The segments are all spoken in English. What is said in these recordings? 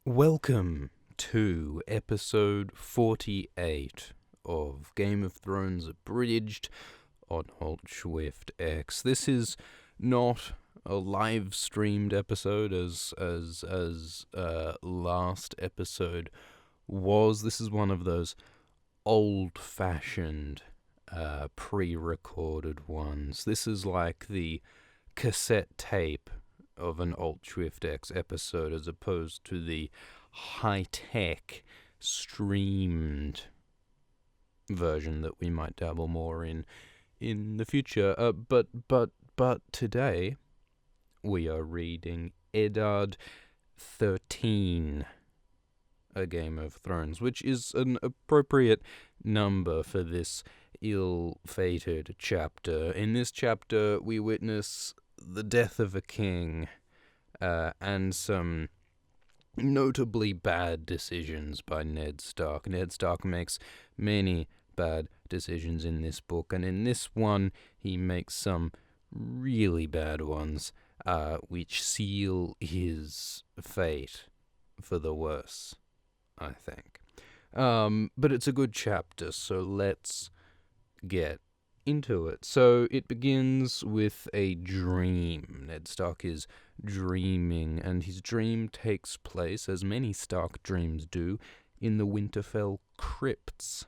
Welcome to episode 48 of Game of Thrones Abridged on Alt Swift X. This is not a live streamed episode as last episode was. This is one of those old-fashioned pre-recorded ones. This is like the cassette tape of an Alt Swift X episode as opposed to the high-tech streamed version that we might dabble more in the future. But today we are reading Eddard 13, A Game of Thrones, which is an appropriate number for this ill-fated chapter. In this chapter, we witness the death of a king, and some notably bad decisions by Ned Stark. Ned Stark makes many bad decisions in this book, and in this one, he makes some really bad ones, which seal his fate for the worse, I think. But it's a good chapter, so let's get into it. So it begins with a dream. Ned Stark is dreaming, and his dream takes place, as many Stark dreams do, in the Winterfell crypts.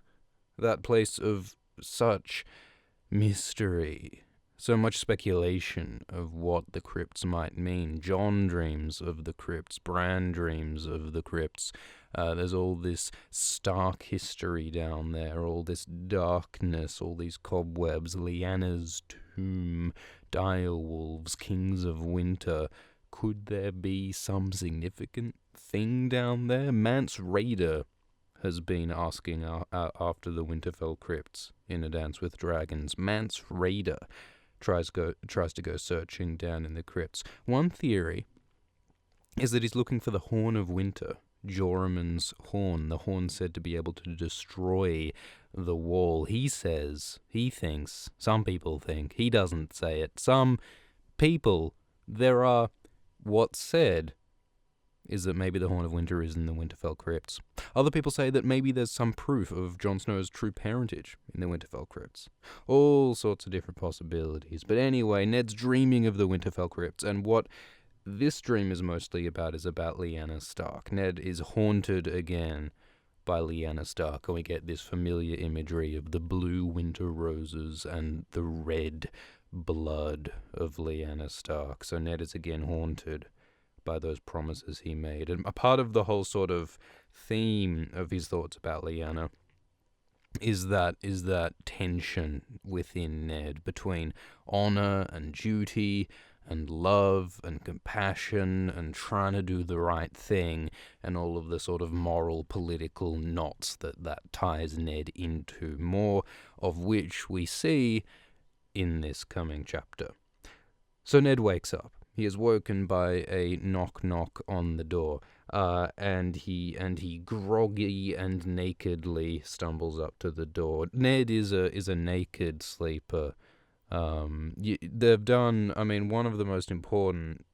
That place of such mystery, so much speculation of what the crypts might mean. Jon dreams of the crypts, Bran dreams of the crypts. There's all this Stark history down there, all this darkness, all these cobwebs, Lyanna's tomb, direwolves, kings of winter. Could there be some significant thing down there? Mance Rayder has been asking after the Winterfell crypts in A Dance with Dragons. Mance Rayder tries to go searching down in the crypts. One theory is that he's looking for the Horn of Winter, Joramun's horn, the horn said to be able to destroy the wall. He thinks, some people think, he doesn't say it, some people, what's said is that maybe the Horn of Winter is in the Winterfell crypts. Other people say that maybe there's some proof of Jon Snow's true parentage in the Winterfell crypts. All sorts of different possibilities. But anyway, Ned's dreaming of the Winterfell crypts, and what this dream is mostly about Lyanna Stark. Ned is haunted again by Lyanna Stark, and we get this familiar imagery of the blue winter roses and the red blood of Lyanna Stark. So Ned is again haunted by those promises he made. And a part of the whole sort of theme of his thoughts about Lyanna is that tension within Ned between honor and duty and love and compassion and trying to do the right thing, and all of the sort of moral political knots that ties Ned into, more of which we see in this coming chapter. So Ned wakes up. He is woken by a knock on the door, and he groggy and nakedly stumbles up to the door. Ned is a naked sleeper. They've done, one of the most important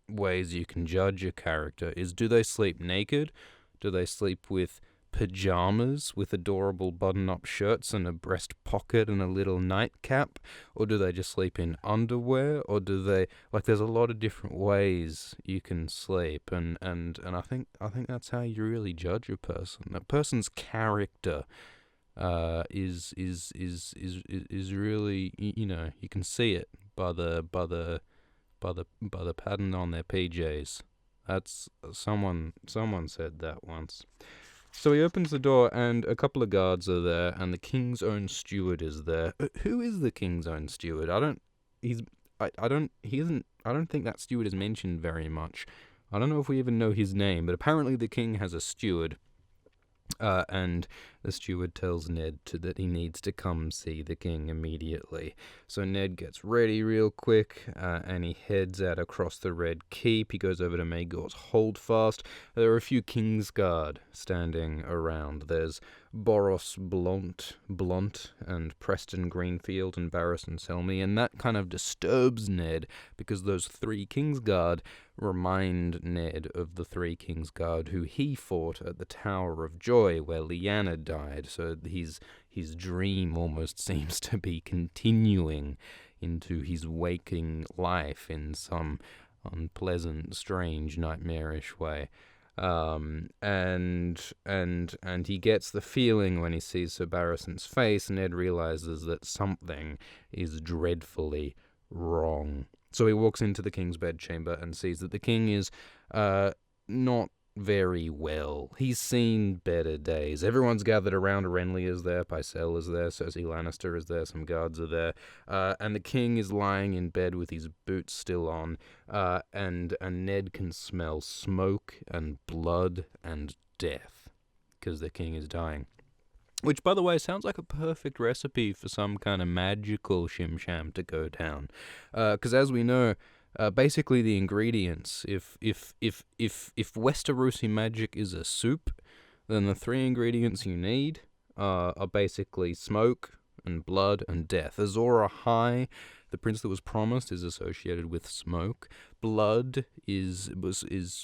ways you can judge a character is, do they sleep naked? Do they sleep with pajamas with adorable button-up shirts and a breast pocket and a little nightcap? Or do they just sleep in underwear? Or do they, there's a lot of different ways you can sleep, and I think that's how you really judge a person. A person's character is really, you can see it by the pattern on their PJs. That's someone said that once. So he opens the door, and a couple of guards are there, and the king's own steward is there. Who is the king's own steward? I don't think that steward is mentioned very much. I don't know if we even know his name, but apparently the king has a steward. And the steward tells Ned that he needs to come see the king immediately. So Ned gets ready real quick, and he heads out across the Red Keep. He goes over to Maegor's Holdfast. There are a few Kingsguard standing around. There's Boros Blunt and Preston Greenfield and Barristan Selmy, and that kind of disturbs Ned because those three Kingsguard remind Ned of the three Kingsguard who he fought at the Tower of Joy where Lyanna died, so his dream almost seems to be continuing into his waking life in some unpleasant, strange, nightmarish way. And he gets the feeling when he sees Sir Barristan's face, Ned realizes that something is dreadfully wrong. So he walks into the king's bedchamber and sees that the king is not very well. He's seen better days. Everyone's gathered around. Renly is there, Pycelle is there, Cersei Lannister is there, some guards are there, and the king is lying in bed with his boots still on, and Ned can smell smoke and blood and death, because the king is dying. Which, by the way, sounds like a perfect recipe for some kind of magical shim-sham to go down. Because as we know, basically the ingredients, if Westerosi magic is a soup, then the three ingredients you need are basically smoke and blood and death. Azor Ahai, the prince that was promised, is associated with smoke. Blood is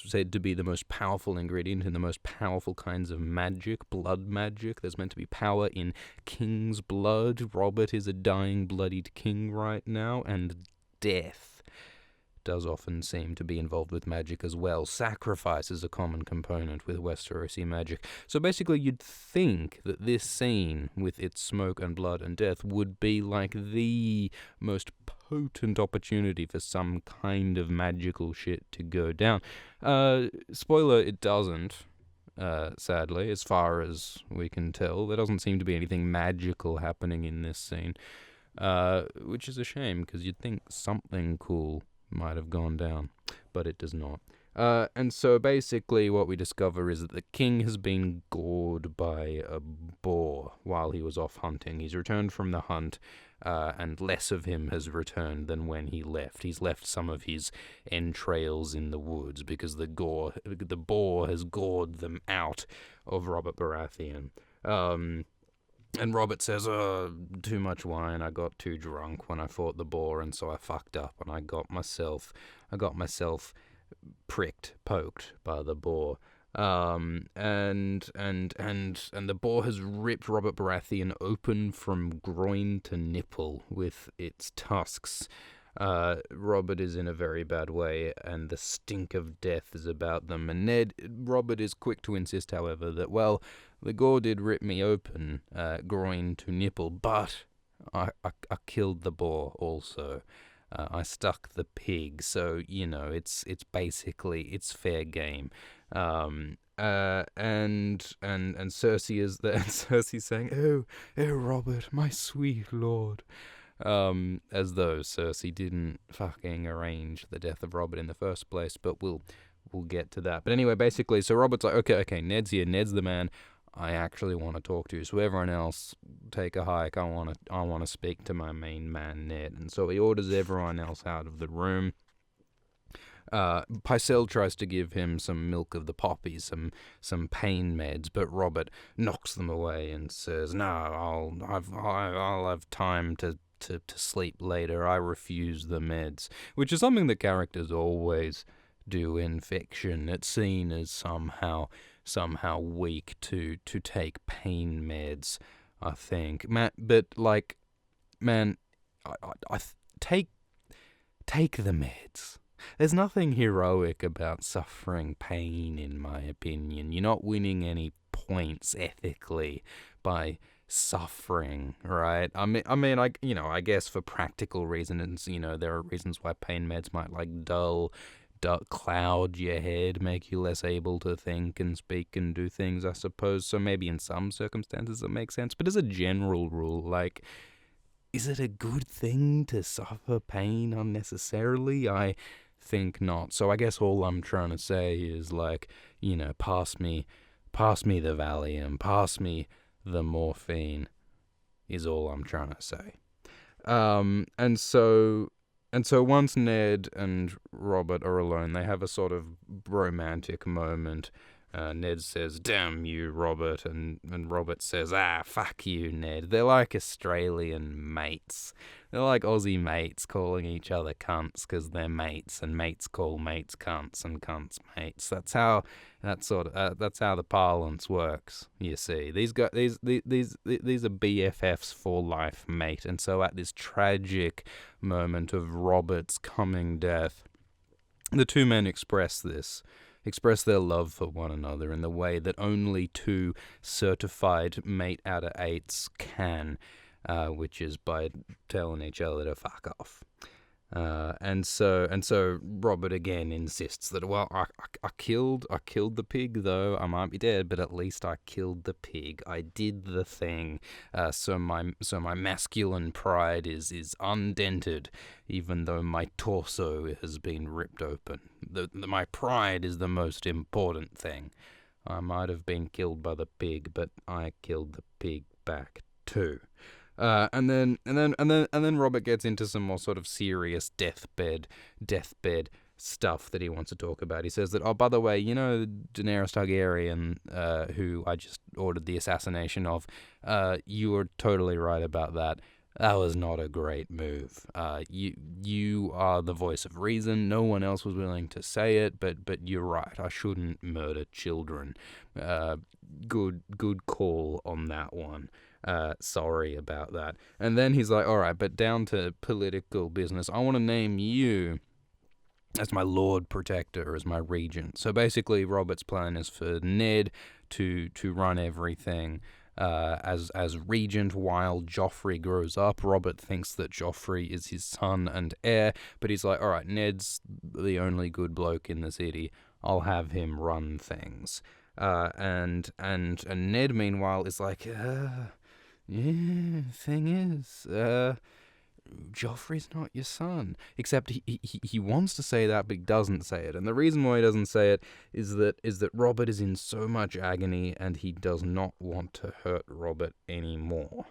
said to be the most powerful ingredient in the most powerful kinds of magic, blood magic. There's meant to be power in king's blood. Robert is a dying, bloodied king right now, and death does often seem to be involved with magic as well. Sacrifice is a common component with Westerosi magic. So basically you'd think that this scene, with its smoke and blood and death, would be like the most potent opportunity for some kind of magical shit to go down. Spoiler, it doesn't. Sadly, as far as we can tell. There doesn't seem to be anything magical happening in this scene, which is a shame, because you'd think something cool might have gone down, but it does not. And so basically what we discover is that the king has been gored by a boar while he was off hunting. He's returned from the hunt, and less of him has returned than when he left. He's left some of his entrails in the woods because the boar has gored them out of Robert Baratheon. And Robert says, too much wine, I got too drunk when I fought the boar, and so I fucked up, and I got myself poked by the boar. And the boar has ripped Robert Baratheon open from groin to nipple with its tusks. Robert is in a very bad way, and the stink of death is about them. And Robert is quick to insist, however, that, well, the gore did rip me open, groin to nipple, but I killed the boar also. I stuck the pig, so, it's basically, it's fair game. And Cersei is there, and Cersei's saying, oh, Robert, my sweet lord. As though Cersei didn't fucking arrange the death of Robert in the first place, but we'll get to that. But anyway, basically, so Robert's like, okay, Ned's here, Ned's the man I actually want to talk to, so everyone else take a hike, I want to speak to my main man, Ned. And so he orders everyone else out of the room. Pycelle tries to give him some milk of the poppy, some pain meds, but Robert knocks them away and says, no, I'll have time to sleep later. I refuse the meds, which is something that characters always do in fiction. It's seen as somehow weak to take pain meds, I think. I take the meds. There's nothing heroic about suffering pain, in my opinion. You're not winning any points ethically by suffering, right? I guess for practical reasons, there are reasons why pain meds might cloud your head, make you less able to think and speak and do things, I suppose. So maybe in some circumstances it makes sense. But as a general rule, is it a good thing to suffer pain unnecessarily? I think not. So I guess all I'm trying to say is, pass me the Valium, pass me the morphine, is all I'm trying to say. And so once Ned and Robert are alone, they have a sort of romantic moment. Ned says, "Damn you, Robert," and Robert says, "Ah, fuck you, Ned." They're like Australian mates. They're like Aussie mates calling each other cunts because they're mates, and mates call mates cunts, and cunts mates. That's how that's how the parlance works. You see, these are BFFs for life, mate. And so at this tragic moment of Robert's coming death, the two men express their love for one another in the way that only two certified mate out of eights can, which is by telling each other to fuck off. And so Robert again insists that, well, I killed the pig, though I might be dead, but at least I killed the pig. I did the thing. So my masculine pride is undented, even though my torso has been ripped open. My pride is the most important thing. I might have been killed by the pig, but I killed the pig back too. And then Robert gets into some more sort of serious deathbed stuff that he wants to talk about. He says that, oh, by the way, you know Daenerys Targaryen, who I just ordered the assassination of, you were totally right about that. That was not a great move. You are the voice of reason. No one else was willing to say it, but you're right. I shouldn't murder children. Good call on that one. Sorry about that. And then he's like, all right, but down to political business. I want to name you as my Lord Protector, as my regent. So basically, Robert's plan is for Ned to run everything as regent while Joffrey grows up. Robert thinks that Joffrey is his son and heir, but he's like, all right, Ned's the only good bloke in the city. I'll have him run things. And Ned, meanwhile, is like, thing is, Joffrey's not your son. Except he wants to say that, but he doesn't say it. And the reason why he doesn't say it is that Robert is in so much agony, and he does not want to hurt Robert anymore.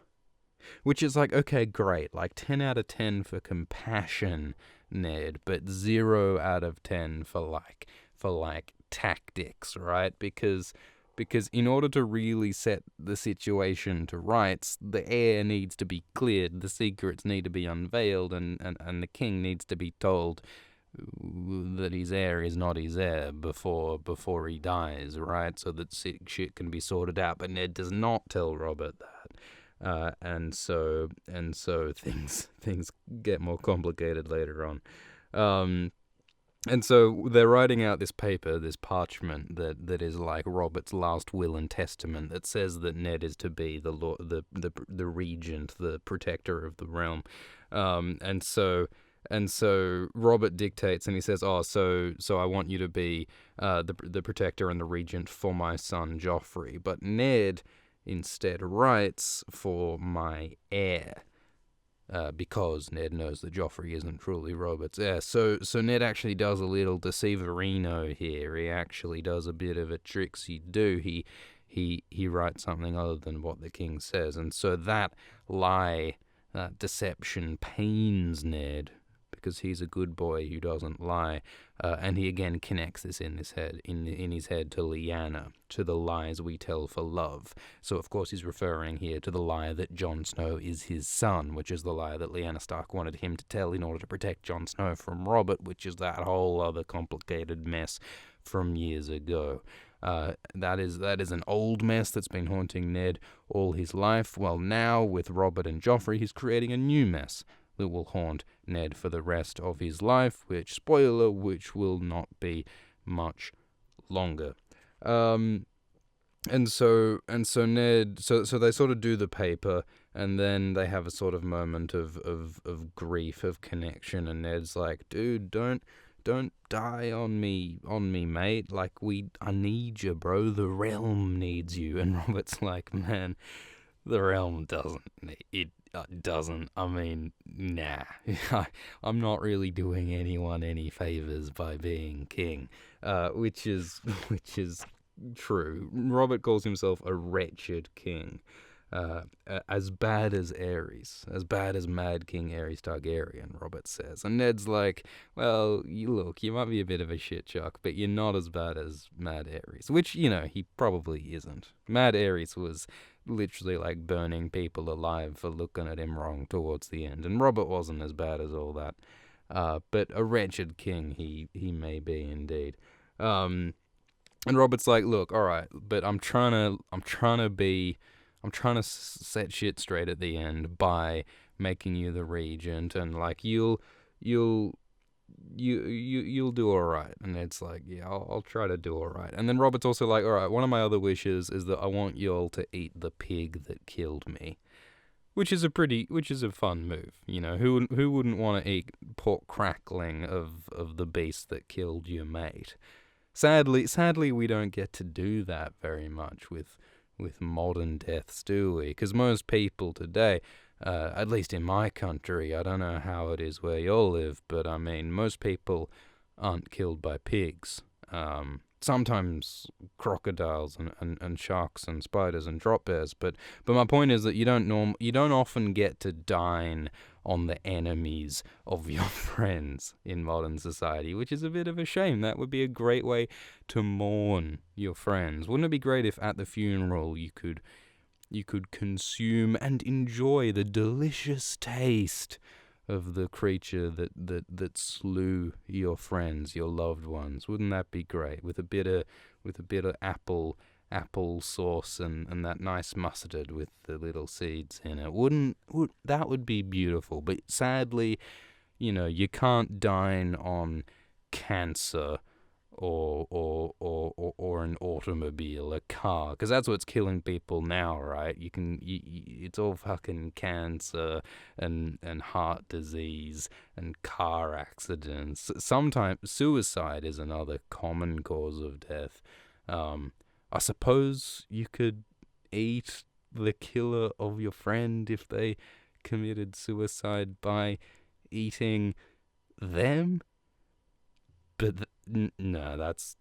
Which is like, okay, great. Like 10 out of 10 for compassion, Ned, but 0 out of 10 for tactics, right? Because in order to really set the situation to rights, the heir needs to be cleared, the secrets need to be unveiled, and the king needs to be told that his heir is not his heir before he dies, right? So that shit can be sorted out. But Ned does not tell Robert that, and so things get more complicated later on. And so they're writing out this paper, this parchment that is like Robert's last will and testament that says that Ned is to be the regent, the protector of the realm. And so Robert dictates, and he says, "Oh, so I want you to be the protector and the regent for my son Joffrey." But Ned instead writes, "For my heir." Because Ned knows that Joffrey isn't truly Robert's heir. So Ned actually does a little deceiverino here. He actually does a bit of a tricksy do. He writes something other than what the king says. And so that lie, that deception pains Ned, because he's a good boy who doesn't lie. And he again connects this in his head to Lyanna, to the lies we tell for love. So of course he's referring here to the lie that Jon Snow is his son, which is the lie that Lyanna Stark wanted him to tell in order to protect Jon Snow from Robert, which is that whole other complicated mess from years ago. That is an old mess that's been haunting Ned all his life. Well, now with Robert and Joffrey, he's creating a new mess that will haunt Ned for the rest of his life, which will not be much longer. And so Ned, so they sort of do the paper, and then they have a sort of moment of grief, of connection, and Ned's like, dude, don't die on me, mate. Like, I need you, bro. The realm needs you. And Robert's like, man, the realm doesn't. It doesn't. I mean, nah. I'm not really doing anyone any favors by being king, which is true. Robert calls himself a wretched king. as bad as Aerys, as bad as Mad King Aerys Targaryen, Robert says. And Ned's like, well, you might be a bit of a shit jock, but you're not as bad as Mad Aerys, which, he probably isn't. Mad Aerys was literally like burning people alive for looking at him wrong towards the end, and Robert wasn't as bad as all that. But a wretched king he may be indeed. And Robert's like, look, all right, but I'm trying to set shit straight at the end by making you the regent, and like you'll do all right. And it's like, yeah, I'll try to do all right. And then Robert's also like, all right, one of my other wishes is that I want you all to eat the pig that killed me, which is a fun move. Who wouldn't want to eat pork crackling of the beast that killed your mate? Sadly, we don't get to do that very much with modern deaths, do we? Because most people today, at least in my country, I don't know how it is where you all live, but I mean, most people aren't killed by pigs. Sometimes crocodiles and sharks and spiders and drop bears, but my point is that you don't often get to dine on the enemies of your friends in modern society, which is a bit of a shame. That would be a great way to mourn your friends. Wouldn't it be great if at the funeral you could consume and enjoy the delicious taste of the creature that slew your friends, your loved ones? Wouldn't that be great? With a bit of apple sauce and that nice mustard with the little seeds in it. That would be beautiful. But sadly, you can't dine on cancer or an automobile, a car, because that's what's killing people now, right? It's all fucking cancer and heart disease and car accidents. Sometimes suicide is another common cause of death. I suppose you could eat the killer of your friend if they committed suicide by eating them. But no, that's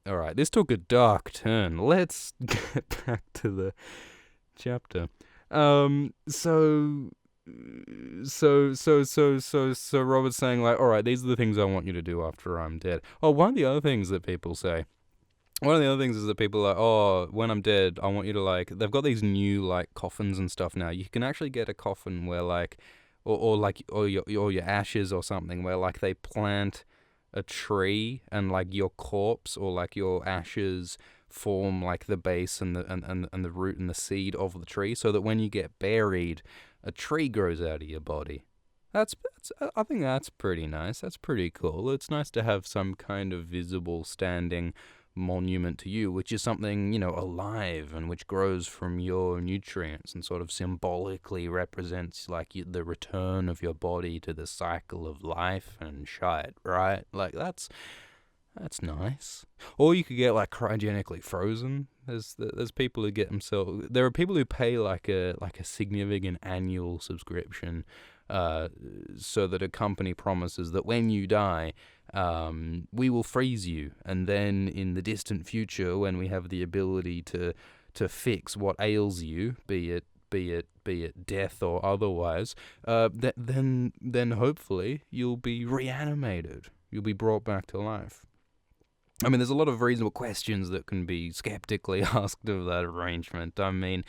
all right. This took a dark turn. Let's get back to the chapter. So Robert's saying, like, all right, these are the things I want you to do after I'm dead. Oh, one of the other things that people say. One of the other things is that people are like, oh, when I'm dead, I want you to, like, they've got these new, like, coffins and stuff now. You can actually get a coffin where, like, or your ashes or something, where, like, they plant a tree and, like, your corpse or, like, your ashes form, like, the base and the root and the seed of the tree, so that when you get buried, a tree grows out of your body. I think that's pretty nice. That's pretty cool. It's nice to have some kind of visible standing monument to you, which is something, alive and which grows from your nutrients and sort of symbolically represents, like, the return of your body to the cycle of life and shit, right? Like, that's nice. Or you could get, like, cryogenically frozen. There's people who get themselves. There are people who pay like a significant annual subscription, so that a company promises that when you die, we will freeze you, and then in the distant future, when we have the ability to fix what ails you, be it death or otherwise, then hopefully you'll be reanimated. You'll be brought back to life. I mean, there's a lot of reasonable questions that can be skeptically asked of that arrangement. I mean,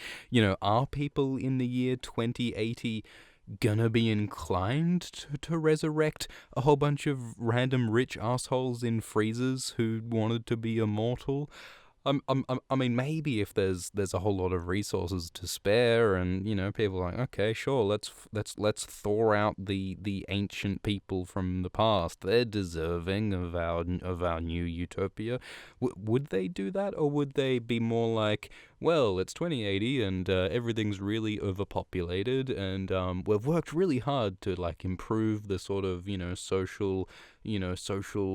are people in the year 2080 gonna be inclined to resurrect a whole bunch of random rich assholes in freezers who wanted to be immortal? I mean, maybe if there's a whole lot of resources to spare, and people are like, okay, sure, let's thaw out the ancient people from the past. They're deserving of our new utopia. Would they do that, or would they be more like, well, it's 2080 and everything's really overpopulated, and we've worked really hard to, like, improve the sort of social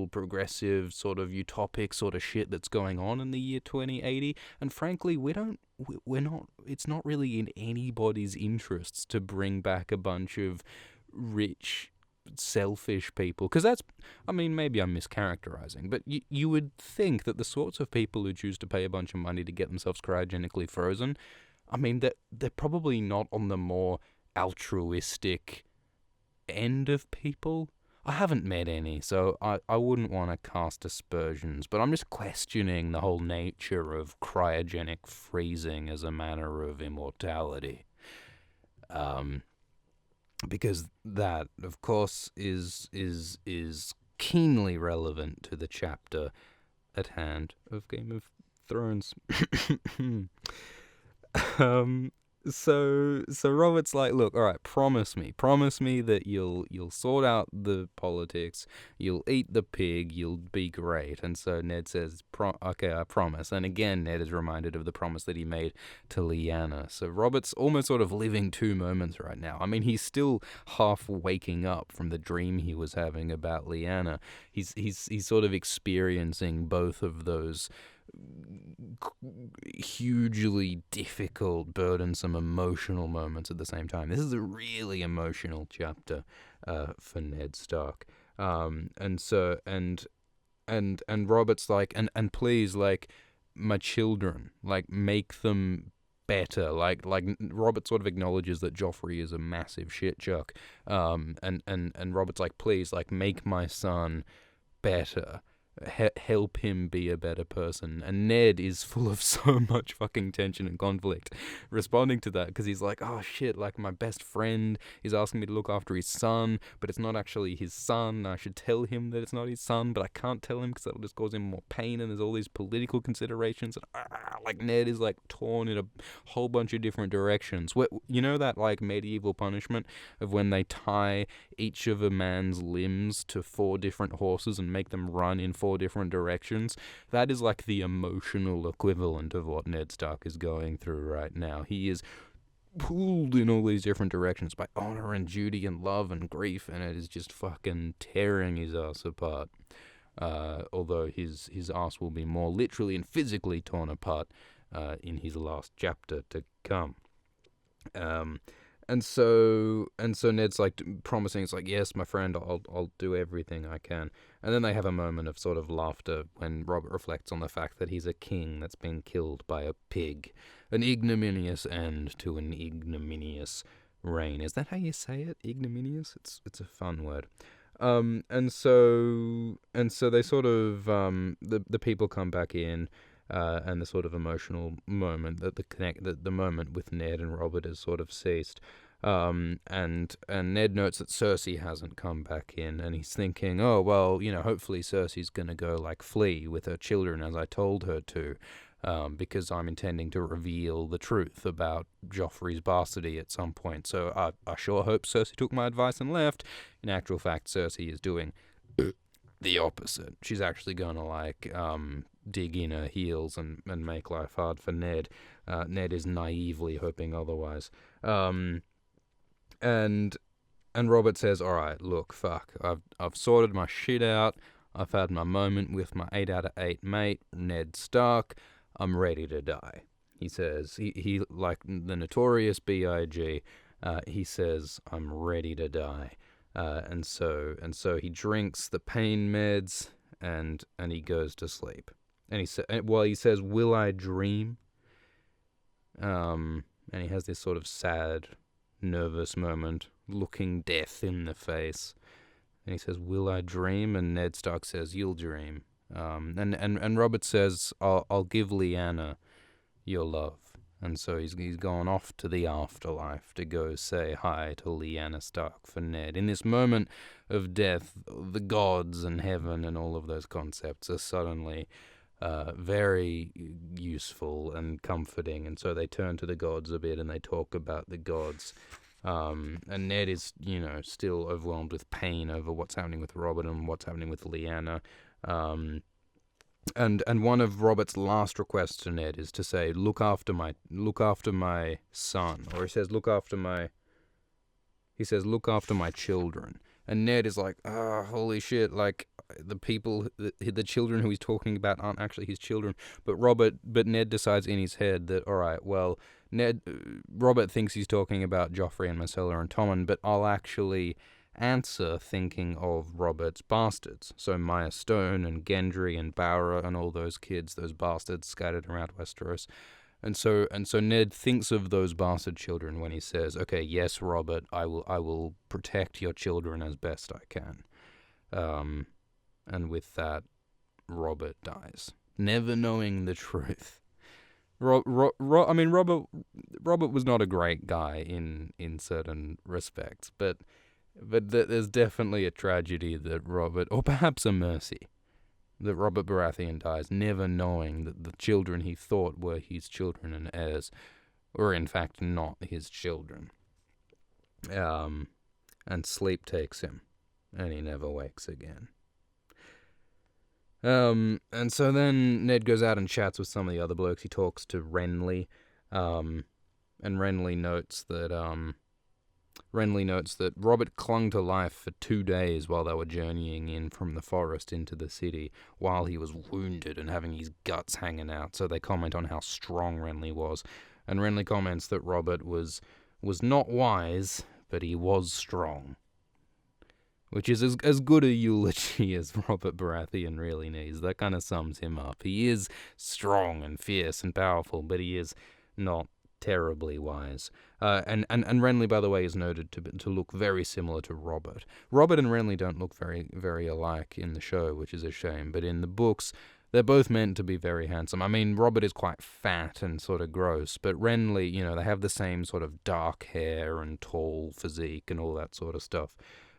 progressive sort of utopic sort of shit that's going on in the year 2080, and frankly it's not really in anybody's interests to bring back a bunch of rich selfish people, because that's, I mean, maybe I'm mischaracterizing, but you would think that the sorts of people who choose to pay a bunch of money to get themselves cryogenically frozen, I mean, they're probably not on the more altruistic end of people. I haven't met any, so I wouldn't want to cast aspersions, but I'm just questioning the whole nature of cryogenic freezing as a manner of immortality. Because that, of course, is keenly relevant to the chapter at hand of Game of Thrones. So Robert's like, look, all right, promise me that you'll sort out the politics, you'll eat the pig, you'll be great. And so Ned says, okay, I promise. And again, Ned is reminded of the promise that he made to Lyanna. So Robert's almost sort of living two moments right now. I mean, he's still half waking up from the dream he was having about Lyanna. He's sort of experiencing both of those hugely difficult, burdensome, emotional moments at the same time. This is a really emotional chapter for Ned Stark. And Robert's like, and please, like, my children, like, make them better. Like Robert sort of acknowledges that Joffrey is a massive shit chuck. And Robert's like, please, like, make my son better. Help him be a better person. And Ned is full of so much fucking tension and conflict responding to that, because he's like, oh shit, like, my best friend is asking me to look after his son, but it's not actually his son. I should tell him that it's not his son, but I can't tell him because that'll just cause him more pain, and there's all these political considerations. And like, Ned is like torn in a whole bunch of different directions. You know that, like, medieval punishment of when they tie each of a man's limbs to 4 different horses and make them run in 4 different directions? That is like the emotional equivalent of what Ned Stark is going through right now. He is pulled in all these different directions by honor and duty and love and grief, and it is just fucking tearing his ass apart. Although his ass will be more literally and physically torn apart in his last chapter to come. And so Ned's like promising, it's like, yes, my friend, I'll do everything I can. And then they have a moment of sort of laughter when Robert reflects on the fact that he's a king that's been killed by a pig. An ignominious end to an ignominious reign. Is that how you say it? Ignominious? It's a fun word. And so they sort of the people come back in. And the sort of emotional moment that the moment with Ned and Robert has sort of ceased. And Ned notes that Cersei hasn't come back in, and he's thinking, oh, well, you know, hopefully Cersei's gonna go, like, flee with her children as I told her to, because I'm intending to reveal the truth about Joffrey's bastardy at some point. So I sure hope Cersei took my advice and left. In actual fact, Cersei is doing the opposite. She's actually gonna, like, dig in her heels and make life hard for Ned. Ned is naively hoping otherwise. And Robert says, all right, look, fuck, I've sorted my shit out. I've had my moment with my 8 out of 8 mate, Ned Stark. I'm ready to die. He says, he like the notorious B.I.G., he says, I'm ready to die. And so he drinks the pain meds and he goes to sleep. And he says, will I dream? And he has this sort of sad, nervous moment, looking death in the face. And he says, will I dream? And Ned Stark says, you'll dream. And Robert says, I'll give Lyanna your love. And so he's gone off to the afterlife to go say hi to Lyanna Stark for Ned. In this moment of death, the gods and heaven and all of those concepts are suddenly very useful and comforting, and so they turn to the gods a bit and they talk about the gods. And Ned is, you know, still overwhelmed with pain over what's happening with Robert and what's happening with Lyanna. And one of Robert's last requests to Ned is to say, look after my son, or he says, look after my children. And Ned is like, holy shit, like, the children who he's talking about aren't actually his children. But Ned decides in his head that, all right, well, Robert thinks he's talking about Joffrey and Myrcella and Tommen, but I'll actually answer thinking of Robert's bastards. So Maya Stone and Gendry and Bowra and all those kids, those bastards scattered around Westeros. And so Ned thinks of those bastard children when he says, "Okay, yes, Robert, I will protect your children as best I can." And with that, Robert dies, never knowing the truth. Robert was not a great guy in certain respects, but there's definitely a tragedy that Robert, or perhaps a mercy, that Robert Baratheon dies, never knowing that the children he thought were his children and heirs were in fact not his children. And sleep takes him, and he never wakes again. And so then Ned goes out and chats with some of the other blokes. He talks to Renly, and Renly notes that Robert clung to life for 2 days while they were journeying in from the forest into the city, while he was wounded and having his guts hanging out. So they comment on how strong Renly was, and Renly comments that Robert was not wise, but he was strong. Which is as good a eulogy as Robert Baratheon really needs. That kind of sums him up. He is strong and fierce and powerful, but he is not terribly wise. And Renly, by the way, is noted to look very similar to Robert. Robert and Renly don't look very, very alike in the show, which is a shame. But in the books, they're both meant to be very handsome. I mean, Robert is quite fat and sort of gross, but Renly, they have the same sort of dark hair and tall physique and all that sort of stuff.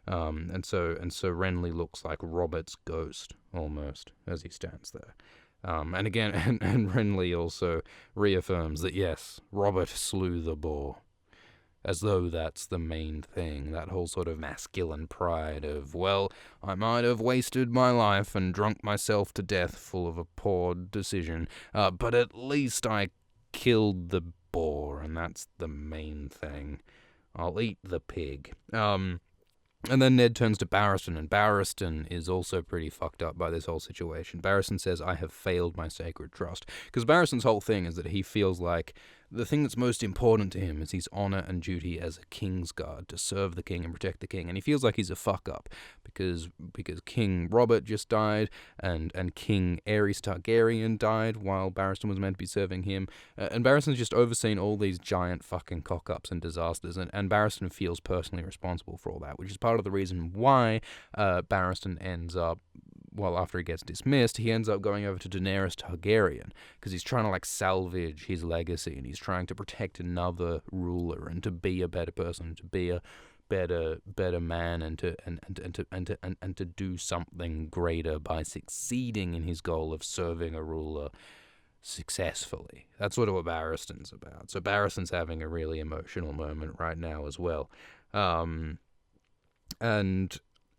And so Renly looks like Robert's ghost, almost, as he stands there. And again, and Renly also reaffirms that, yes, Robert slew the boar. As though that's the main thing, that whole sort of masculine pride of, well, I might have wasted my life and drunk myself to death full of a poor decision, but at least I killed the boar, and that's the main thing. I'll eat the pig. And then Ned turns to Barristan, and Barristan is also pretty fucked up by this whole situation. Barristan says, "I have failed my sacred trust." Because Barristan's whole thing is that he feels like the thing that's most important to him is his honor and duty as a king's guard, to serve the king and protect the king. And he feels like he's a fuck-up, because King Robert just died, and King Aerys Targaryen died while Barristan was meant to be serving him. And Barristan's just overseen all these giant fucking cock-ups and disasters, and Barristan feels personally responsible for all that, which is part of the reason why Barristan ends up, well, after he gets dismissed, he ends up going over to Daenerys Targaryen, because he's trying to salvage his legacy, and he's trying to protect another ruler and to be a better person, to be a better man, and to do something greater by succeeding in his goal of serving a ruler successfully. That's sort of what Barristan's about. So Barristan's having a really emotional moment right now as well.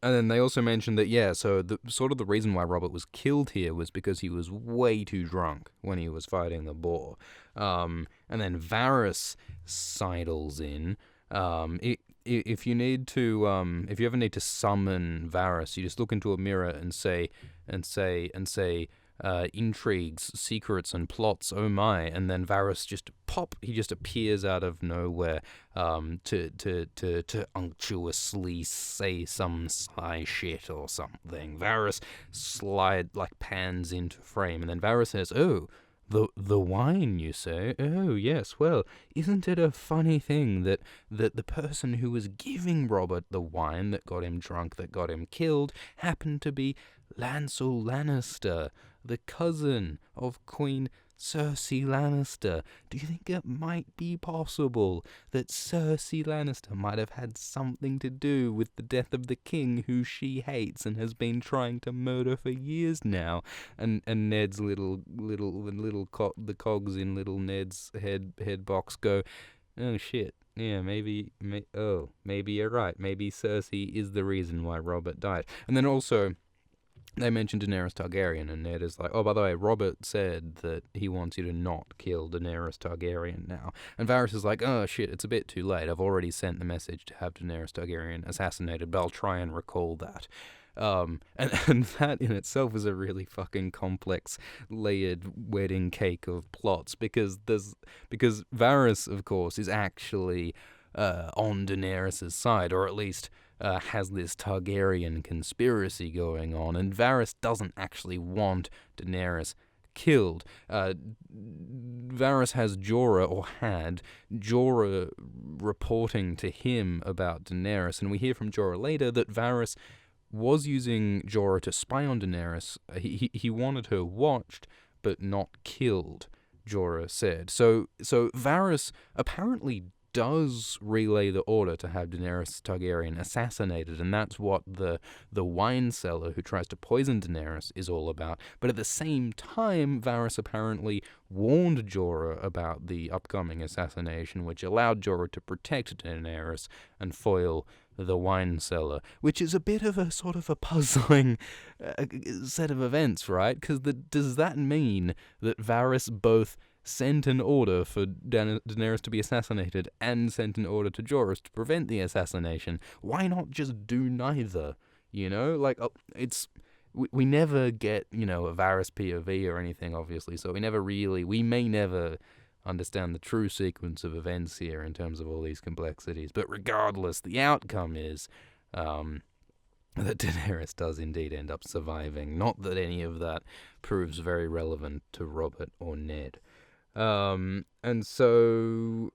And then they also mentioned that, so the reason why Robert was killed here was because he was way too drunk when he was fighting the boar. And then Varys sidles in. If you ever need to summon Varys, you just look into a mirror and say, intrigues, secrets, and plots, oh my, and then Varys he just appears out of nowhere, to unctuously say some sly shit or something. Varys pans into frame, and then Varys says, "Oh, the wine, you say? Oh, yes, well, isn't it a funny thing that the person who was giving Robert the wine that got him drunk, that got him killed, happened to be Lancel Lannister, the cousin of Queen Cersei Lannister. Do you think it might be possible that Cersei Lannister might have had something to do with the death of the king who she hates and has been trying to murder for years now?" And Ned's the cogs in little Ned's head box go, "Oh shit. Yeah, maybe you're right. Maybe Cersei is the reason why Robert died." And then also, they mentioned Daenerys Targaryen, and Ned is like, "Oh, by the way, Robert said that he wants you to not kill Daenerys Targaryen now." And Varys is like, "Oh shit, it's a bit too late. I've already sent the message to have Daenerys Targaryen assassinated, but I'll try and recall that." And that in itself is a really fucking complex, layered wedding cake of plots, because Varys, of course, is actually on Daenerys' side, or at least has this Targaryen conspiracy going on, and Varys doesn't actually want Daenerys killed. Varys has Jorah, or had Jorah, reporting to him about Daenerys, and we hear from Jorah later that Varys was using Jorah to spy on Daenerys. He wanted her watched, but not killed, Jorah said. So Varys apparently does relay the order to have Daenerys Targaryen assassinated, and that's what the wine seller who tries to poison Daenerys is all about. But at the same time, Varys apparently warned Jorah about the upcoming assassination, which allowed Jorah to protect Daenerys and foil the wine cellar, which is a bit of a sort of a puzzling set of events, right? Because does that mean that Varys both sent an order for Daenerys to be assassinated and sent an order to Jorah to prevent the assassination? Why not just do neither? You know, like, we never get, a Varys POV or anything, obviously, so we may never understand the true sequence of events here in terms of all these complexities. But regardless, the outcome is that Daenerys does indeed end up surviving. Not that any of that proves very relevant to Robert or Ned. And so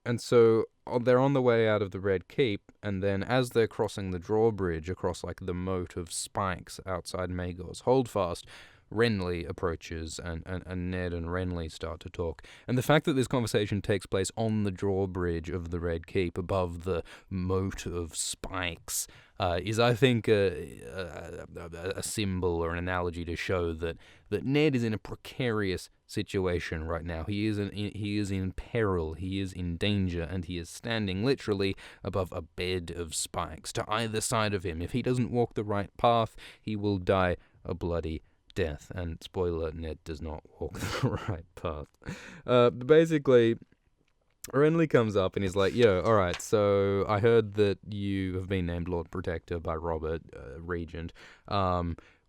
they're on the way out of the Red Keep, and then as they're crossing the drawbridge across the moat of spikes outside Maegor's Holdfast, Renly approaches, and Ned and Renly start to talk. And the fact that this conversation takes place on the drawbridge of the Red Keep above the moat of spikes is, I think, a symbol or an analogy to show that Ned is in a precarious situation right now. He is in peril, he is in danger, and he is standing literally above a bed of spikes to either side of him. If he doesn't walk the right path, he will die a bloody death. And spoiler, Ned does not walk the right path. Basically, Renly comes up and he's like, yo, alright, so I heard that you have been named Lord Protector by Robert, Regent.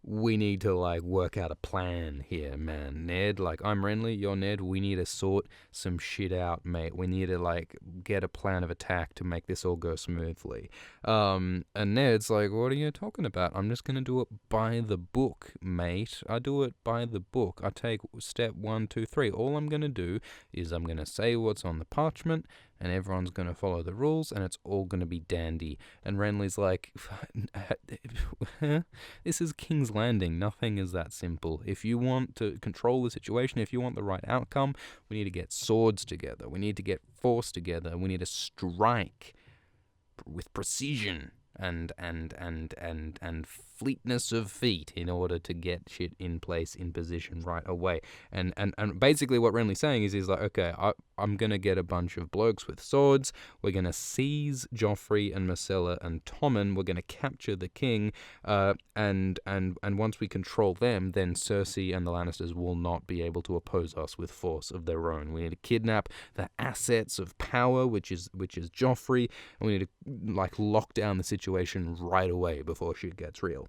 We need to, work out a plan here, man. Ned, I'm Renly, you're Ned, we need to sort some shit out, mate. We need to, get a plan of attack to make this all go smoothly. And Ned's like, what are you talking about? I'm just gonna do it by the book, mate. I do it by the book. I take step 1, 2, 3. All I'm gonna do is I'm gonna say what's on the parchment, and everyone's going to follow the rules, and it's all going to be dandy. And Renly's like, this is King's Landing. Nothing is that simple. If you want to control the situation, if you want the right outcome, we need to get swords together. We need to get force together. We need to strike with precision and fleetness of feet in order to get shit in place, in position right away. And basically what Renly's saying is he's like, okay, I'm going to get a bunch of blokes with swords. We're going to seize Joffrey and Myrcella and Tommen. We're going to capture the king. And once we control them, then Cersei and the Lannisters will not be able to oppose us with force of their own. We need to kidnap the assets of power, which is Joffrey, and we need to lock down the situation right away before shit gets real.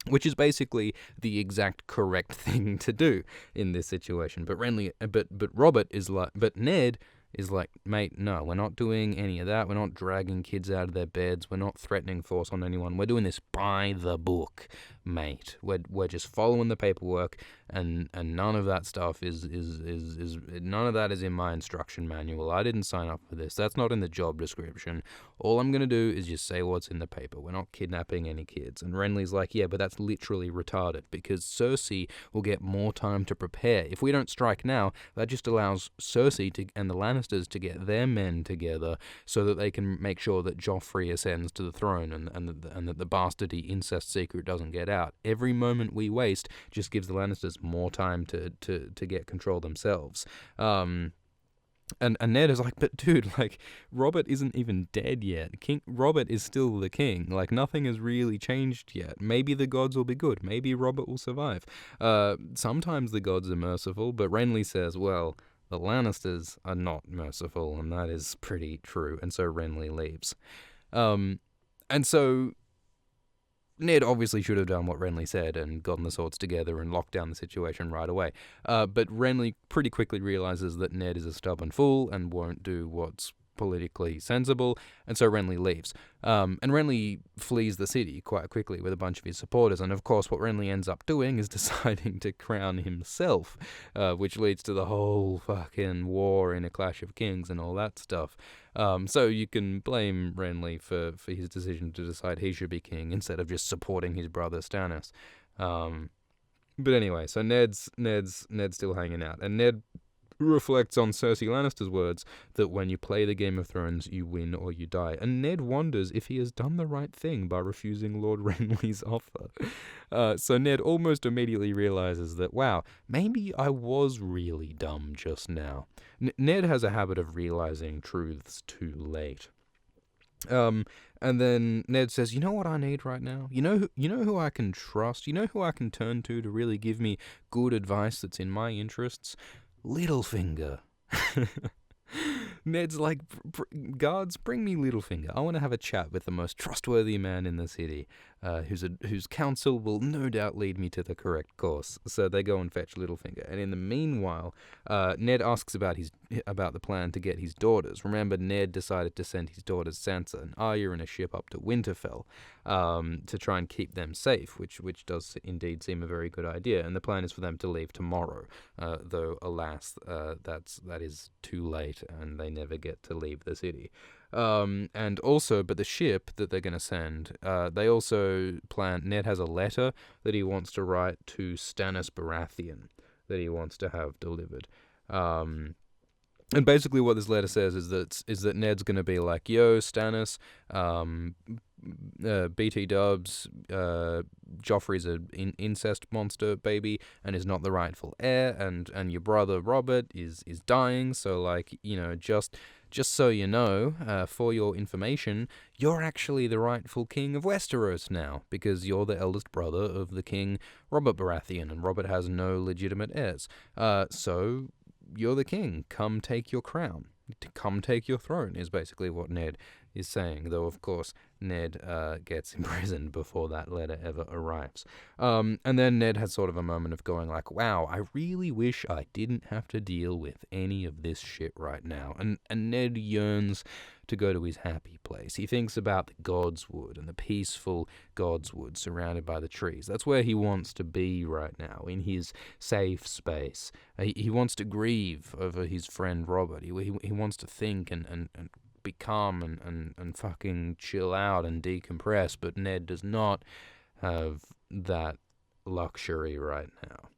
Which is basically the exact correct thing to do in this situation. But Ned is like, mate, no, we're not doing any of that. We're not dragging kids out of their beds. We're not threatening force on anyone. We're doing this by the book, mate. We're just following the paperwork, and none of that stuff is none of that is in my instruction manual. I didn't sign up for this. That's not in the job description. All I'm gonna do is just say what's in the paper. We're not kidnapping any kids. And Renly's like, yeah, but that's literally retarded, because Cersei will get more time to prepare. If we don't strike now, that just allows Cersei and the Lannisters to get their men together so that they can make sure that Joffrey ascends to the throne and that the bastardy incest secret doesn't get out. Every moment we waste just gives the Lannisters more time to get control themselves. And Ned is like, but dude, Robert isn't even dead yet. King Robert is still the king. Nothing has really changed yet. Maybe the gods will be good. Maybe Robert will survive. Sometimes the gods are merciful, but Renly says, well, the Lannisters are not merciful, and that is pretty true. And so Renly leaves. And so Ned obviously should have done what Renly said and gotten the swords together and locked down the situation right away. But Renly pretty quickly realizes that Ned is a stubborn fool and won't do what's politically sensible, and so Renly leaves. And Renly flees the city quite quickly with a bunch of his supporters, and of course what Renly ends up doing is deciding to crown himself, which leads to the whole fucking war in A Clash of Kings and all that stuff. So you can blame Renly for his decision to decide he should be king instead of just supporting his brother Stannis. But anyway, so Ned's still hanging out, and Ned reflects on Cersei Lannister's words that when you play the Game of Thrones, you win or you die. And Ned wonders if he has done the right thing by refusing Lord Renly's offer. So Ned almost immediately realizes that, wow, maybe I was really dumb just now. Ned has a habit of realizing truths too late. And then Ned says, "You know what I need right now? You know who I can trust? You know who I can turn to really give me good advice that's in my interests? Littlefinger." Ned's like, "Guards, bring me Littlefinger. I want to have a chat with the most trustworthy man in the city, whose counsel will no doubt lead me to the correct course." So they go and fetch Littlefinger, and in the meanwhile, Ned asks about the plan to get his daughters. Remember, Ned decided to send his daughters Sansa and Arya in a ship up to Winterfell, to try and keep them safe, which does indeed seem a very good idea. And the plan is for them to leave tomorrow, though alas, that is too late, and they never get to leave the city. And also, but the ship that they're going to send, they also plan, Ned has a letter that he wants to write to Stannis Baratheon that he wants to have delivered. And basically what this letter says is that Ned's going to be like, "Yo, Stannis, BT dubs, Joffrey's an incest monster baby and is not the rightful heir, and your brother Robert is dying, so like, just so you know, for your information, you're actually the rightful king of Westeros now, because you're the eldest brother of the king Robert Baratheon, and Robert has no legitimate heirs. So you're the king. Come take your crown. Come take your throne," is basically what Ned is saying, though of course Ned gets imprisoned before that letter ever arrives. And then Ned has sort of a moment of going like, "Wow, I really wish I didn't have to deal with any of this shit right now." And Ned yearns to go to his happy place. He thinks about the Godswood and the peaceful Godswood surrounded by the trees. That's where he wants to be right now, in his safe space. He wants to grieve over his friend Robert. He wants to think and be calm and fucking chill out and decompress, but Ned does not have that luxury right now.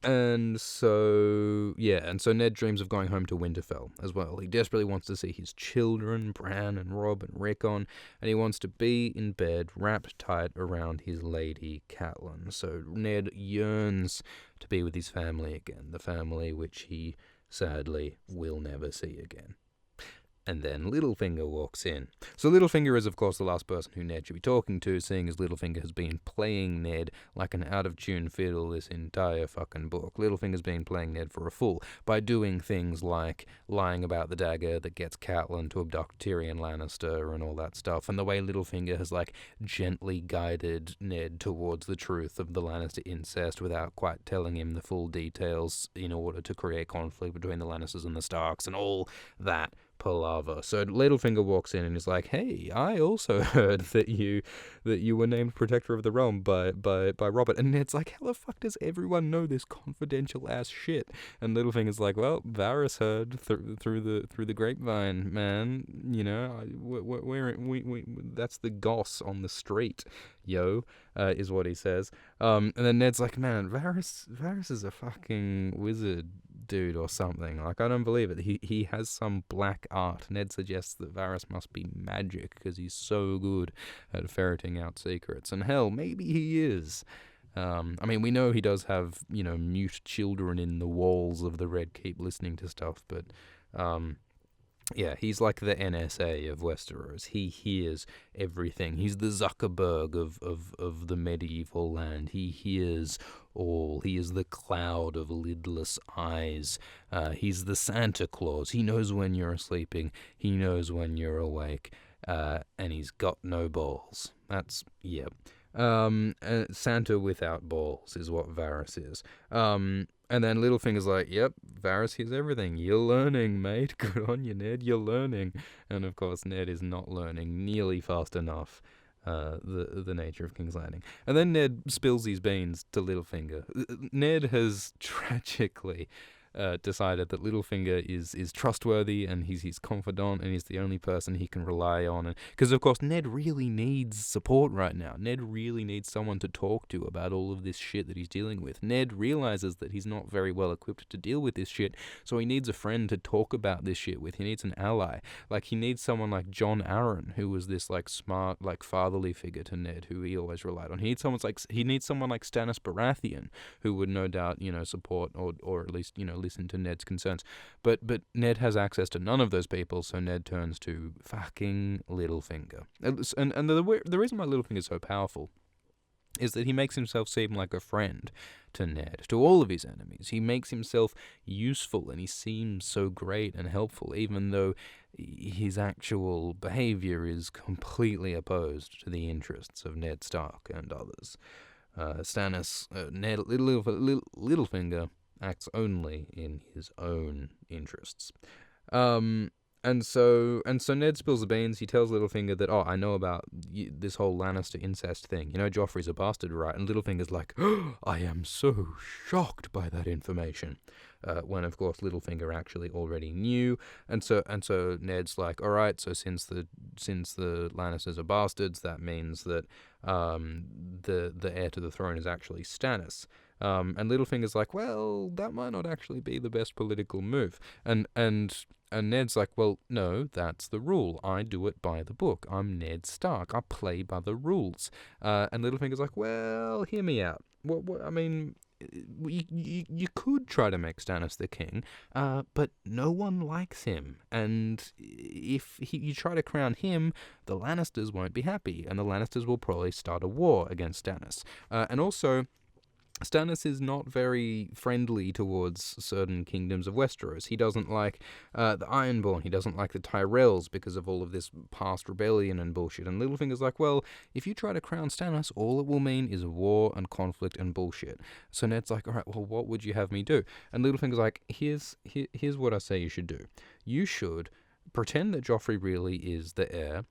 And so Ned dreams of going home to Winterfell as well. He desperately wants to see his children, Bran and Robb and Rickon, and he wants to be in bed, wrapped tight around his lady Catelyn. So Ned yearns to be with his family again, the family which he sadly will never see again. And then Littlefinger walks in. So Littlefinger is, of course, the last person who Ned should be talking to, seeing as Littlefinger has been playing Ned like an out-of-tune fiddle this entire fucking book. Littlefinger's been playing Ned for a fool by doing things like lying about the dagger that gets Catelyn to abduct Tyrion Lannister and all that stuff, and the way Littlefinger has, like, gently guided Ned towards the truth of the Lannister incest without quite telling him the full details in order to create conflict between the Lannisters and the Starks and all that palaver. So Littlefinger walks in and is like, "Hey, I also heard that you were named Protector of the Realm by Robert." And Ned's like, "How the fuck does everyone know this confidential ass shit?" And Littlefinger's like, "Well, Varys heard through the grapevine, man. We that's the goss on the street, yo," is what he says. And then Ned's like, "Man, Varys is a fucking wizard dude or something. Like, I don't believe it. He has some black art." Ned suggests that Varys must be magic because he's so good at ferreting out secrets. And hell, maybe he is. I mean, we know he does have, mute children in the walls of the Red Keep listening to stuff, but yeah, he's like the NSA of Westeros. He hears everything. He's the Zuckerberg of the medieval land. He hears all. He is the cloud of lidless eyes. He's the Santa Claus. He knows when you're sleeping. He knows when you're awake. And he's got no balls. That's, yeah. Santa without balls is what Varys is. And then Littlefinger's like, yep, Varys hears everything. You're learning, mate. Good on you, Ned. You're learning. And of course, Ned is not learning nearly fast enough the nature of King's Landing. And then Ned spills these beans to Littlefinger. Ned has tragically decided that Littlefinger is trustworthy, and he's his confidant, and he's the only person he can rely on. Because, of course, Ned really needs support right now. Ned really needs someone to talk to about all of this shit that he's dealing with. Ned realizes that he's not very well equipped to deal with this shit, so he needs a friend to talk about this shit with. He needs an ally. Like, he needs someone like Jon Arryn, who was this, like, smart, like, fatherly figure to Ned, who he always relied on. He needs someone like Stannis Baratheon, who would no doubt, support or at least, listen to Ned's concerns. But Ned has access to none of those people, so Ned turns to fucking Littlefinger. And the reason why Littlefinger is so powerful is that he makes himself seem like a friend to Ned, to all of his enemies. He makes himself useful, and he seems so great and helpful, even though his actual behavior is completely opposed to the interests of Ned Stark and others. Littlefinger acts only in his own interests. And so Ned spills the beans. He tells Littlefinger that, I know about this whole Lannister incest thing. Joffrey's a bastard, right? And Littlefinger's like, I am so shocked by that information. When, of course, Littlefinger actually already knew. And so Ned's like, all right, so since the Lannisters are bastards, that means that the heir to the throne is actually Stannis. And Littlefinger's like, well, that might not actually be the best political move. And Ned's like, well, no, that's the rule. I do it by the book. I'm Ned Stark. I play by the rules. And Littlefinger's like, well, hear me out. I mean, you could try to make Stannis the king, but no one likes him. And if you try to crown him, the Lannisters won't be happy, and the Lannisters will probably start a war against Stannis. And also, Stannis is not very friendly towards certain kingdoms of Westeros. He doesn't like the Ironborn. He doesn't like the Tyrells because of all of this past rebellion and bullshit. And Littlefinger's like, well, if you try to crown Stannis, all it will mean is war and conflict and bullshit. So Ned's like, all right, well, what would you have me do? And Littlefinger's like, here's what I say you should do. You should pretend that Joffrey really is the heir,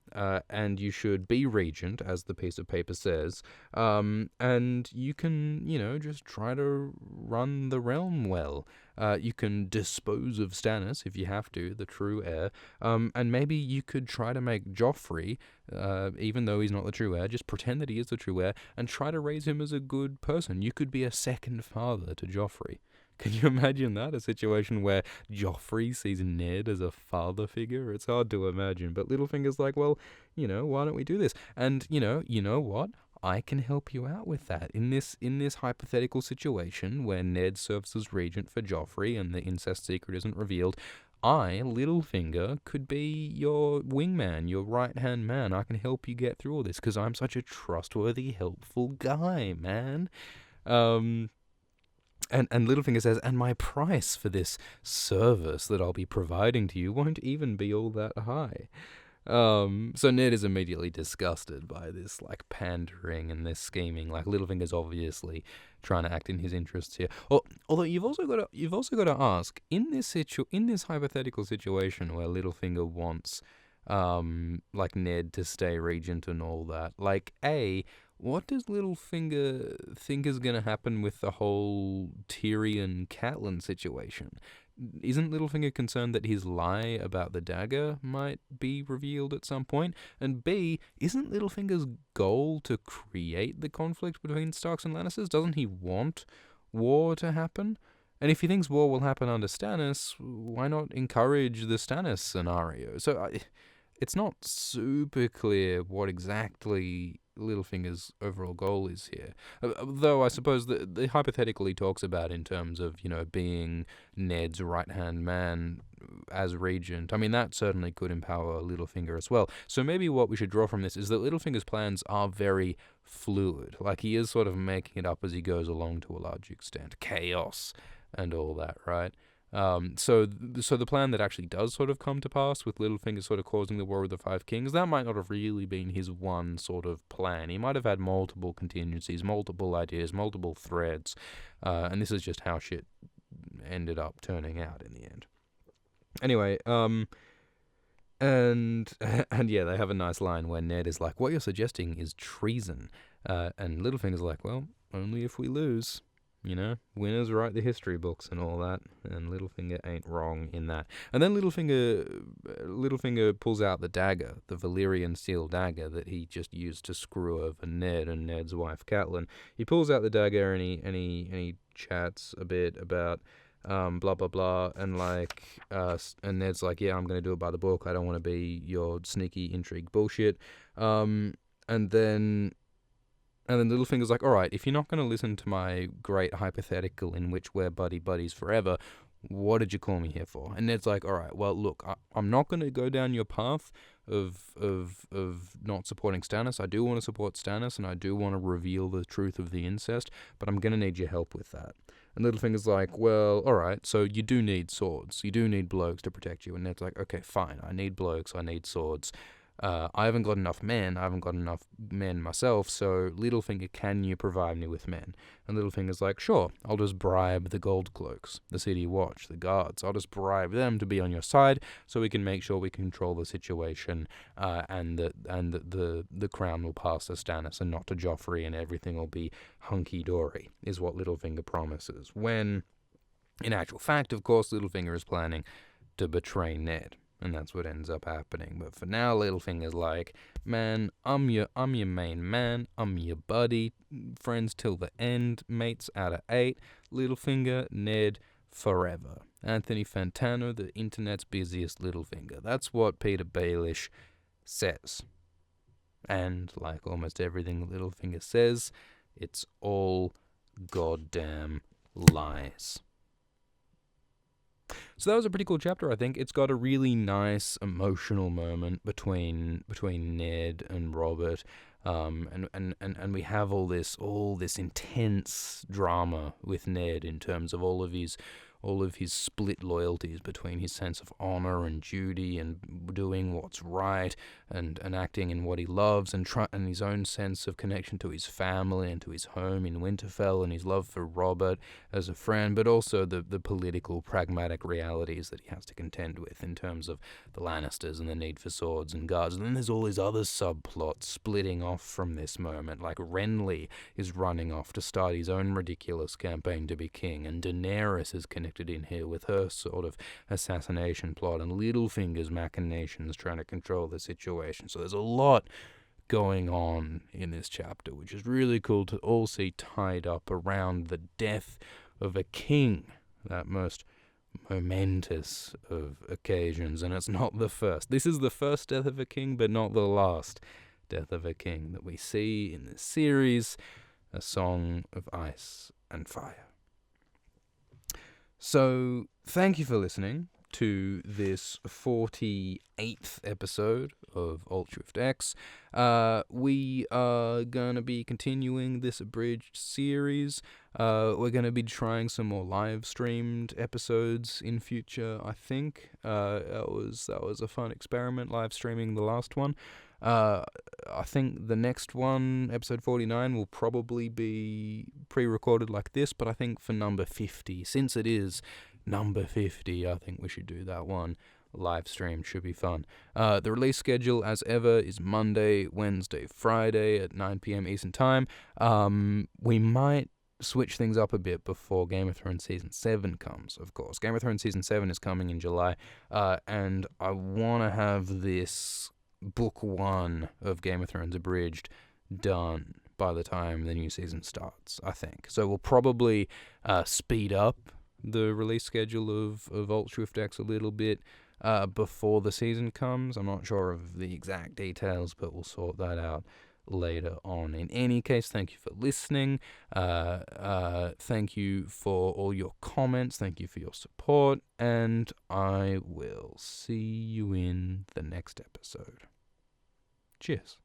and you should be regent, as the piece of paper says, and you can, just try to run the realm well. You can dispose of Stannis if you have to, the true heir, and maybe you could try to make Joffrey, even though he's not the true heir, just pretend that he is the true heir, and try to raise him as a good person. You could be a second father to Joffrey. Can you imagine that? A situation where Joffrey sees Ned as a father figure? It's hard to imagine. But Littlefinger's like, well, why don't we do this? And, you know what? I can help you out with that. In this hypothetical situation where Ned serves as regent for Joffrey and the incest secret isn't revealed, I, Littlefinger, could be your wingman, your right-hand man. I can help you get through all this because I'm such a trustworthy, helpful guy, man. And Littlefinger says, and my price for this service that I'll be providing to you won't even be all that high. So Ned is immediately disgusted by this, like, pandering and this scheming. Like, Littlefinger's obviously trying to act in his interests here. Although you've also got to ask, in this hypothetical situation where Littlefinger wants, like, Ned to stay regent and all that, like, what does Littlefinger think is going to happen with the whole Tyrion-Catelyn situation? Isn't Littlefinger concerned that his lie about the dagger might be revealed at some point? And B, isn't Littlefinger's goal to create the conflict between Starks and Lannisters? Doesn't he want war to happen? And if he thinks war will happen under Stannis, why not encourage the Stannis scenario? So it's not super clear what exactly Littlefinger's overall goal is here. Though I suppose the hypothetical he talks about in terms of, being Ned's right-hand man as regent, I mean, that certainly could empower Littlefinger as well. So maybe what we should draw from this is that Littlefinger's plans are very fluid. Like, he is sort of making it up as he goes along to a large extent. Chaos and all that, right? So the plan that actually does sort of come to pass, with Littlefinger sort of causing the War of the Five Kings, that might not have really been his one sort of plan. He might have had multiple contingencies, multiple ideas, multiple threads, and this is just how shit ended up turning out in the end. Anyway, and yeah, they have a nice line where Ned is like, "What you're suggesting is treason," and Littlefinger's like, "Well, only if we lose." You know, winners write the history books and all that, and Littlefinger ain't wrong in that. And then Littlefinger pulls out the dagger, the Valyrian steel dagger that he just used to screw over Ned and Ned's wife Catelyn. He pulls out the dagger and he chats a bit about blah blah blah, and and Ned's like, "Yeah, I'm gonna do it by the book. I don't want to be your sneaky intrigue bullshit." And then Littlefinger's like, "All right, if you're not going to listen to my great hypothetical in which we're buddies forever, what did you call me here for?" And Ned's like, "All right, well, look, I'm not going to go down your path of not supporting Stannis. I do want to support Stannis, and I do want to reveal the truth of the incest, but I'm going to need your help with that." And Littlefinger's like, "Well, all right, so you do need swords. You do need blokes to protect you." And Ned's like, "Okay, fine. I need blokes. I need swords. I haven't got enough men. I haven't got enough men myself, so Littlefinger, can you provide me with men?" And Littlefinger's like, "Sure, I'll just bribe the Gold Cloaks, the City Watch, the guards. I'll just bribe them to be on your side so we can make sure we control the situation, and the crown will pass to Stannis and not to Joffrey, and everything will be hunky-dory," is what Littlefinger promises. When, in actual fact, of course, Littlefinger is planning to betray Ned. And that's what ends up happening. But for now, Littlefinger's like, "Man, I'm your main man. I'm your buddy. Friends till the end. Mates out of 8. Littlefinger, Ned, forever. Anthony Fantano, the internet's busiest Littlefinger." That's what Peter Baelish says. And like almost everything Littlefinger says, it's all goddamn lies. So that was a pretty cool chapter, I think. It's got a really nice emotional moment between Ned and Robert, and we have all this intense drama with Ned in terms of all of his split loyalties between his sense of honor and duty and doing what's right and acting in what he loves and his own sense of connection to his family and to his home in Winterfell and his love for Robert as a friend, but also the political, pragmatic realities that he has to contend with in terms of the Lannisters and the need for swords and guards. And then there's all these other subplots splitting off from this moment, like Renly is running off to start his own ridiculous campaign to be king, and Daenerys is connected in here with her sort of assassination plot, and Littlefinger's machinations trying to control the situation. So there's a lot going on in this chapter, which is really cool to all see tied up around the death of a king, that most momentous of occasions. And it's not the first. This is the first death of a king, but not the last death of a king that we see in this series, A Song of Ice and Fire. So, thank you for listening to this 48th episode of Alt-Shift X. We are going to be continuing this abridged series. We're going to be trying some more live-streamed episodes in future, I think. That was a fun experiment, live-streaming the last one. I think the next one, episode 49, will probably be pre-recorded like this, but I think for number 50, since it is number 50, I think we should do that one live stream. Should be fun. The release schedule, as ever, is Monday, Wednesday, Friday at 9 p.m. Eastern Time. We might switch things up a bit before Game of Thrones Season 7 comes, of course. Game of Thrones Season 7 is coming in July, and I want to have this Book 1 of Game of Thrones Abridged done by the time the new season starts, I think. So we'll probably speed up the release schedule of Alt-Shift X a little bit before the season comes. I'm not sure of the exact details, but we'll sort that out later on. In any case, thank you for listening. Thank you for all your comments. Thank you for your support. And I will see you in the next episode. Cheers.